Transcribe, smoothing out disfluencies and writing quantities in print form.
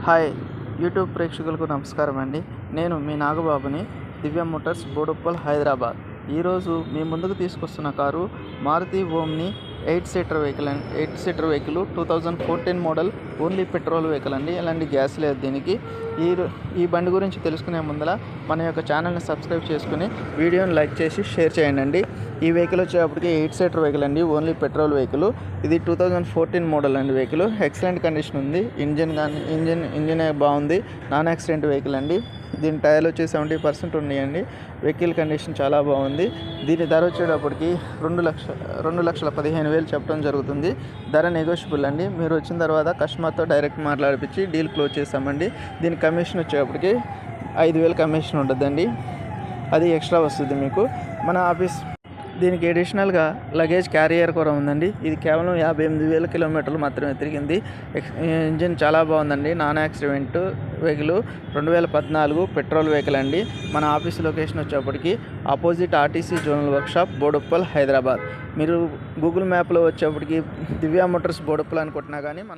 Hi YouTube ప్రేక్షకులకు నమస్కారం అండి. నేను మీ నాగబాబుని, దివ్య మోటార్స్ బోడుప్పల్ హైదరాబాద్. ఈరోజు మీ ముందుకు తీసుకొస్తున్న car Maruti Omni 8 seater vehicle 2014 model, only petrol vehicle అండి. ఎలాంటి గ్యాస్ లేదు దీనికి. ఈ బండి గురించి తెలుసుకునే ముందర మన యొక్క ఛానల్ని సబ్స్క్రైబ్ చేసుకుని వీడియోని లైక్ చేసి షేర్ చేయండి. ఈ వెహికల్ వచ్చేటప్పటికి 8 సీటర్ వెహికల్ అండి, ఓన్లీ పెట్రోల్ వెహికల్. ఇది 2014 మోడల్ అండి. వెహికల్ ఎక్సలెంట్ కండిషన్ ఉంది. ఇంజిన్ బాగుంది. నాన్ యాక్సిడెంట్ వెహికల్ అండి. దీని టైర్లు వచ్చి 70% ఉన్నాయండి. వెహికల్ కండిషన్ చాలా బాగుంది. దీని ధర వచ్చేటప్పటికి 2,15,000 చెప్పడం జరుగుతుంది. ధర నెగోషియబుల్ అండి. మీరు వచ్చిన తర్వాత కస్టమర్తో డైరెక్ట్ మాట్లాడిపించి డీల్ క్లోజ్ చేస్తామండి. దీని కమిషన్ వచ్చేటప్పటికి 5,000 కమిషన్ ఉంటుందండి. అది ఎక్స్ట్రా వస్తుంది మీకు. మన ఆఫీస్ దీనికి అడిషనల్గా లగేజ్ క్యారియర్ కూడా ఉందండి. ఇది కేవలం 58,000 కిలోమీటర్లు మాత్రమే తిరిగింది. ఇంజిన్ చాలా బాగుందండి. Non accident vehicle, 2014 petrol vehicle అండి. మన ఆఫీస్ లొకేషన్ వచ్చేప్పటికి opposite RTC zonal workshop, Boduppal, Hyderabad. మీరు గూగుల్ మ్యాప్లో వచ్చేప్పటికి దివ్య మోటార్స్ బోడుప్పల్ అని కొట్టినా కానీ మన